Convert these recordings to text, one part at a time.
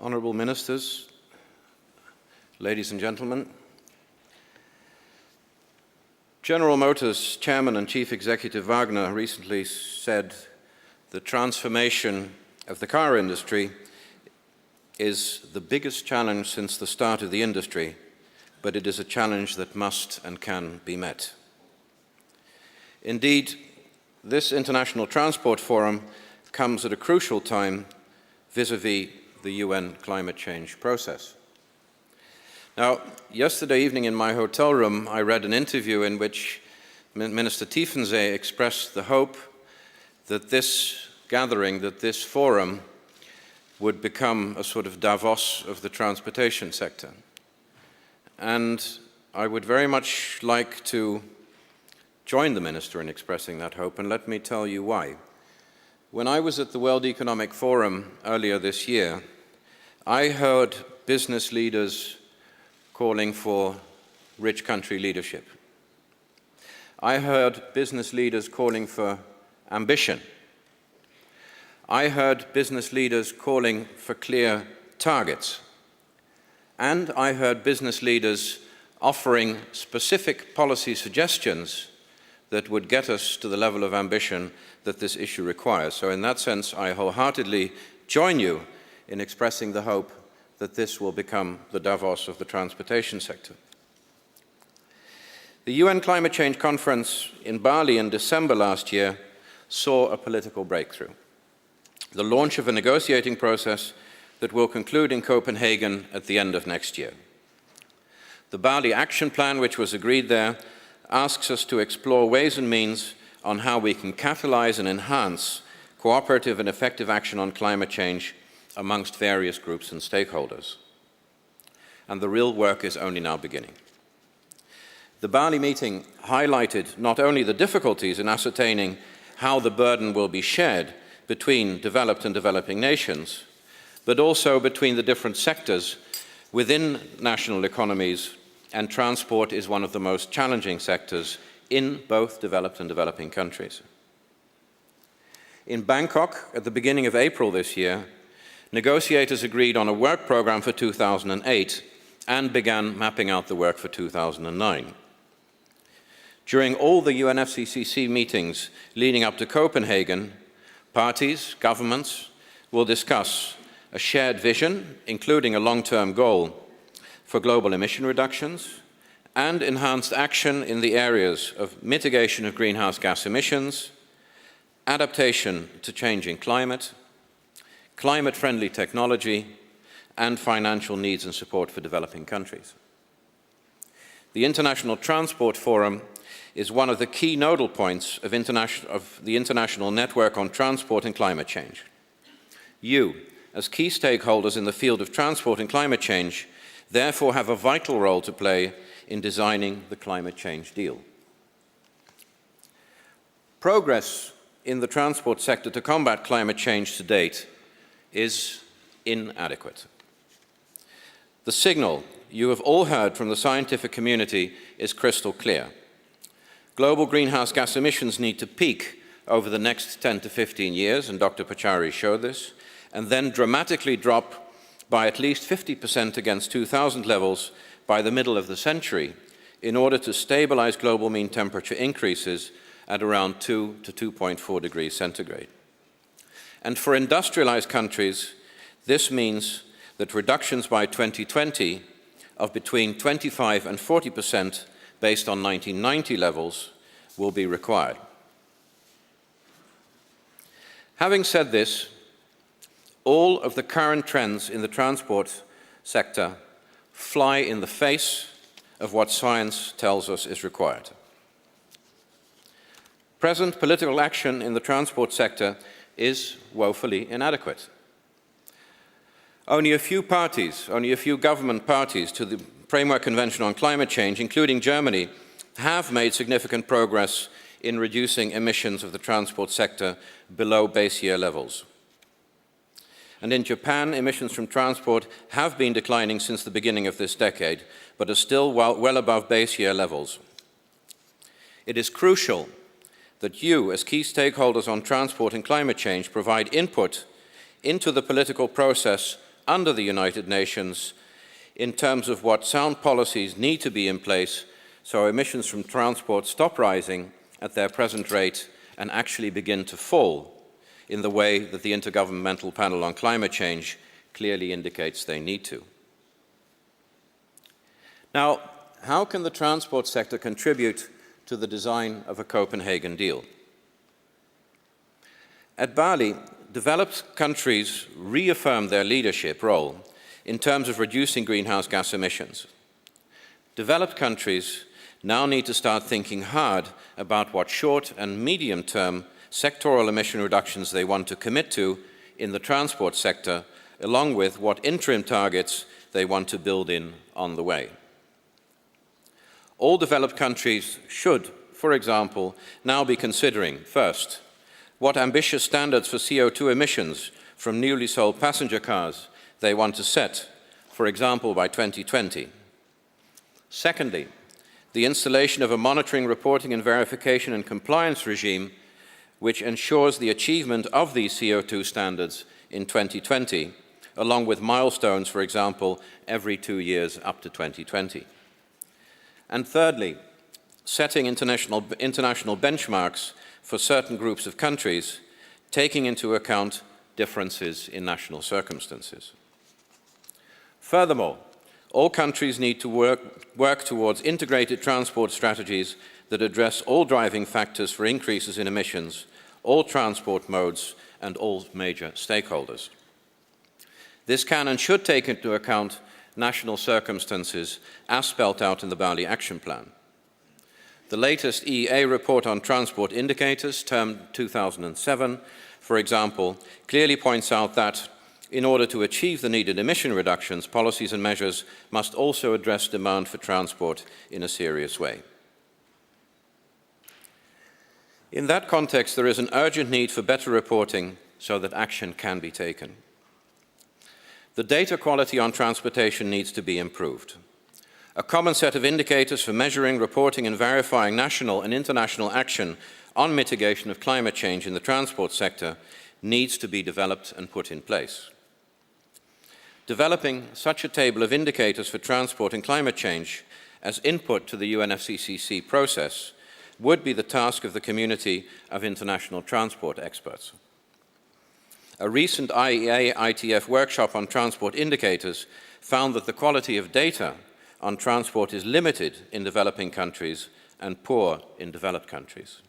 honourable ministers, ladies and gentlemen. General Motors Chairman and Chief Executive Wagner recently said the transformation of the car industry is the biggest challenge since the start of the industry, but it is a challenge that must and can be met. Indeed, this International Transport Forum comes at a crucial time vis-à-vis the UN climate change process. Now, yesterday evening in my hotel room, I read an interview in which Minister Tiefensee expressed the hope that this gathering, that this forum, would become a sort of Davos of the transportation sector. And I would very much like to join the Minister in expressing that hope, and let me tell you why. When I was at the World Economic Forum earlier this year, I heard business leaders calling for rich country leadership. I heard business leaders calling for ambition. I heard business leaders calling for clear targets. And I heard business leaders offering specific policy suggestions that would get us to the level of ambition that this issue requires. So in that sense, I wholeheartedly join you in expressing the hope that this will become the Davos of the transportation sector. The UN Climate Change Conference in Bali in December last year saw a political breakthrough, the launch of a negotiating process that will conclude in Copenhagen at the end of next year. The Bali Action Plan, which was agreed there, asks us to explore ways and means on how we can catalyze and enhance cooperative and effective action on climate change amongst various groups and stakeholders. And the real work is only now beginning. The Bali meeting highlighted not only the difficulties in ascertaining how the burden will be shared between developed and developing nations, but also between the different sectors within national economies, and transport is one of the most challenging sectors in both developed and developing countries. In Bangkok, at the beginning of April this year, negotiators agreed on a work program for 2008 and began mapping out the work for 2009. During all the UN FCCC meetings leading up to Copenhagen, parties, governments will discuss a shared vision, including a long-term goal for global emission reductions, and enhanced action in the areas of mitigation of greenhouse gas emissions, adaptation to changing climate, climate-friendly technology, and financial needs and support for developing countries. The International Transport Forum is one of the key nodal points of the International Network on Transport and Climate Change. You, as key stakeholders in the field of transport and climate change, therefore have a vital role to play in designing the climate change deal. Progress in the transport sector to combat climate change to date is inadequate. The signal you have all heard from the scientific community is crystal clear. Global greenhouse gas emissions need to peak over the next 10 to 15 years, and Dr. Pachauri showed this, and then dramatically drop by at least 50% against 2000 levels by the middle of the century in order to stabilize global mean temperature increases at around 2 to 2.4 degrees centigrade. And for industrialized countries, this means that reductions by 2020 of between 25 and 40% based on 1990 levels will be required. Having said this, all of the current trends in the transport sector fly in the face of what science tells us is required. Present political action in the transport sector is woefully inadequate. Only a few government parties to the Framework Convention on Climate Change, including Germany, have made significant progress in reducing emissions of the transport sector below base year levels. And in Japan, emissions from transport have been declining since the beginning of this decade, but are still well above base year levels. It is crucial that you, as key stakeholders on transport and climate change, provide input into the political process under the United Nations in terms of what sound policies need to be in place so emissions from transport stop rising at their present rate and actually begin to fall in the way that the Intergovernmental Panel on Climate Change clearly indicates they need to. Now, how can the transport sector contribute to the design of a Copenhagen deal? At Bali, developed countries reaffirmed their leadership role in terms of reducing greenhouse gas emissions. Developed countries now need to start thinking hard about what short and medium-term sectoral emission reductions they want to commit to in the transport sector, along with what interim targets they want to build in on the way. All developed countries should, for example, now be considering, first, what ambitious standards for CO2 emissions from newly sold passenger cars they want to set, for example, by 2020. Secondly, the installation of a monitoring, reporting and verification and compliance regime which ensures the achievement of these CO2 standards in 2020, along with milestones, for example, every 2 years up to 2020. And thirdly, setting international benchmarks for certain groups of countries, taking into account differences in national circumstances. Furthermore, all countries need to work towards integrated transport strategies that address all driving factors for increases in emissions, all transport modes, and all major stakeholders. This can and should take into account national circumstances as spelled out in the Bali Action Plan. The latest EEA report on transport indicators, termed 2007, for example, clearly points out that in order to achieve the needed emission reductions, policies and measures must also address demand for transport in a serious way. In that context, there is an urgent need for better reporting so that action can be taken. The data quality on transportation needs to be improved. A common set of indicators for measuring, reporting and verifying national and international action on mitigation of climate change in the transport sector needs to be developed and put in place. Developing such a table of indicators for transport and climate change as input to the UNFCCC process would be the task of the community of international transport experts. A recent IEA-ITF workshop on transport indicators found that the quality of data on transport is limited in developing countries and poor in developed countries.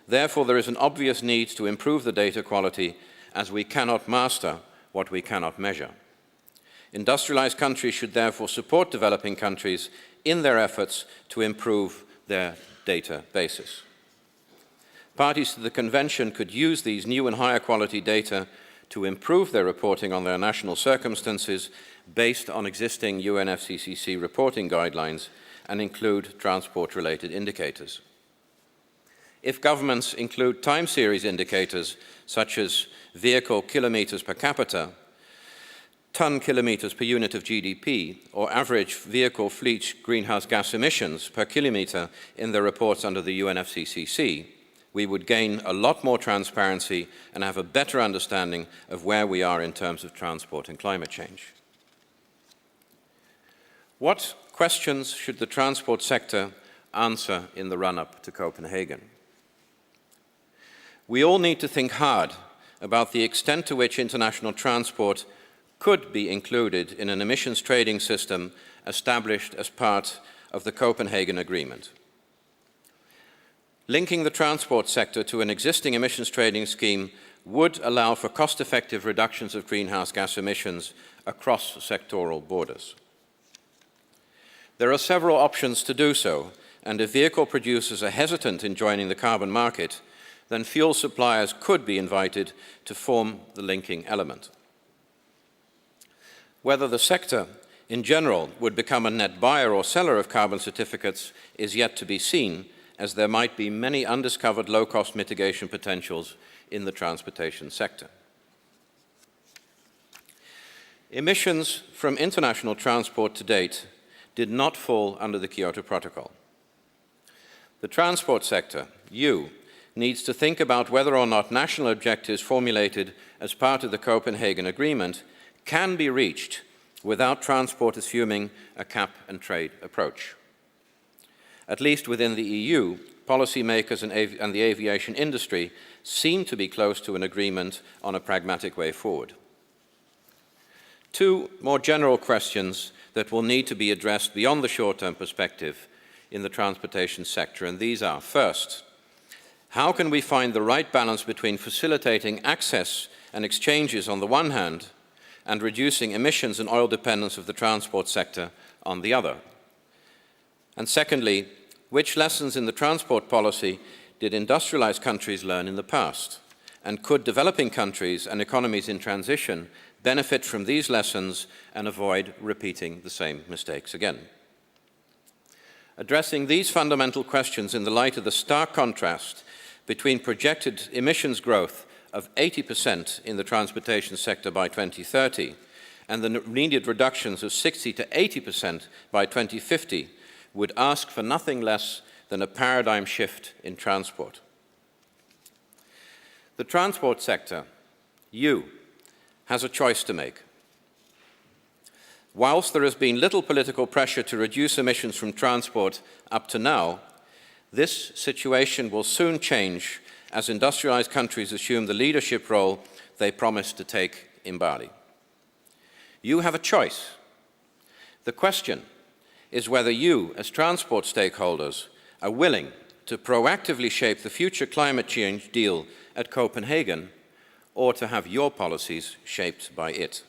Therefore, there is an obvious need to improve the data quality as we cannot master what we cannot measure. Industrialized countries should therefore support developing countries in their efforts to improve their data basis. Parties to the Convention could use these new and higher quality data to improve their reporting on their national circumstances based on existing UNFCCC reporting guidelines and include transport-related indicators. If governments include time series indicators such as vehicle kilometers per capita, ton kilometers per unit of GDP, or average vehicle fleet greenhouse gas emissions per kilometer in their reports under the UNFCCC, we would gain a lot more transparency and have a better understanding of where we are in terms of transport and climate change. What questions should the transport sector answer in the run-up to Copenhagen? We all need to think hard about the extent to which international transport could be included in an emissions trading system established as part of the Copenhagen Agreement. Linking the transport sector to an existing emissions trading scheme would allow for cost-effective reductions of greenhouse gas emissions across sectoral borders. There are several options to do so, and if vehicle producers are hesitant in joining the carbon market, then fuel suppliers could be invited to form the linking element. Whether the sector in general would become a net buyer or seller of carbon certificates is yet to be seen, as there might be many undiscovered low-cost mitigation potentials in the transportation sector. Emissions from international transport to date did not fall under the Kyoto Protocol. The transport sector, needs to think about whether or not national objectives formulated as part of the Copenhagen Agreement can be reached without transport assuming a cap-and-trade approach. At least within the EU, policymakers and the aviation industry seem to be close to an agreement on a pragmatic way forward. Two more general questions that will need to be addressed beyond the short-term perspective in the transportation sector, and these are, first, how can we find the right balance between facilitating access and exchanges on the one hand and reducing emissions and oil dependence of the transport sector on the other? And secondly, which lessons in the transport policy did industrialized countries learn in the past? And could developing countries and economies in transition benefit from these lessons and avoid repeating the same mistakes again? Addressing these fundamental questions in the light of the stark contrast between projected emissions growth of 80% in the transportation sector by 2030 and the needed reductions of 60 to 80% by 2050 would ask for nothing less than a paradigm shift in transport. The transport sector, you, has a choice to make. Whilst there has been little political pressure to reduce emissions from transport up to now, this situation will soon change as industrialized countries assume the leadership role they promised to take in Bali. You have a choice. The question is whether you, as transport stakeholders, are willing to proactively shape the future climate change deal at Copenhagen, or to have your policies shaped by it.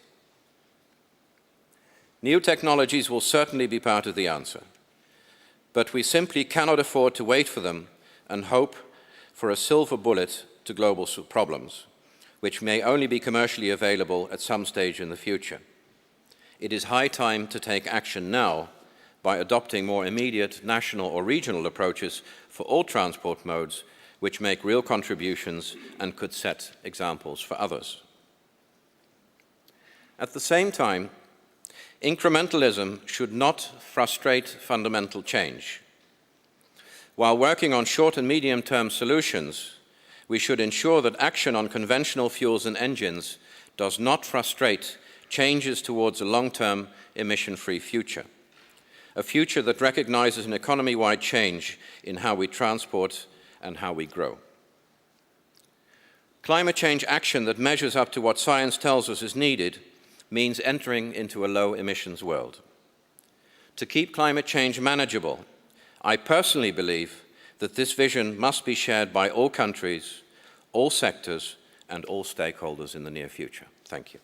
New technologies will certainly be part of the answer, but we simply cannot afford to wait for them and hope for a silver bullet to global problems, which may only be commercially available at some stage in the future. It is high time to take action now by adopting more immediate national or regional approaches for all transport modes, which make real contributions and could set examples for others. At the same time, incrementalism should not frustrate fundamental change. While working on short and medium-term solutions, we should ensure that action on conventional fuels and engines does not frustrate changes towards a long-term emission-free future, a future that recognizes an economy-wide change in how we transport and how we grow. Climate change action that measures up to what science tells us is needed means entering into a low-emissions world. To keep climate change manageable, I personally believe that this vision must be shared by all countries, all sectors, and all stakeholders in the near future. Thank you.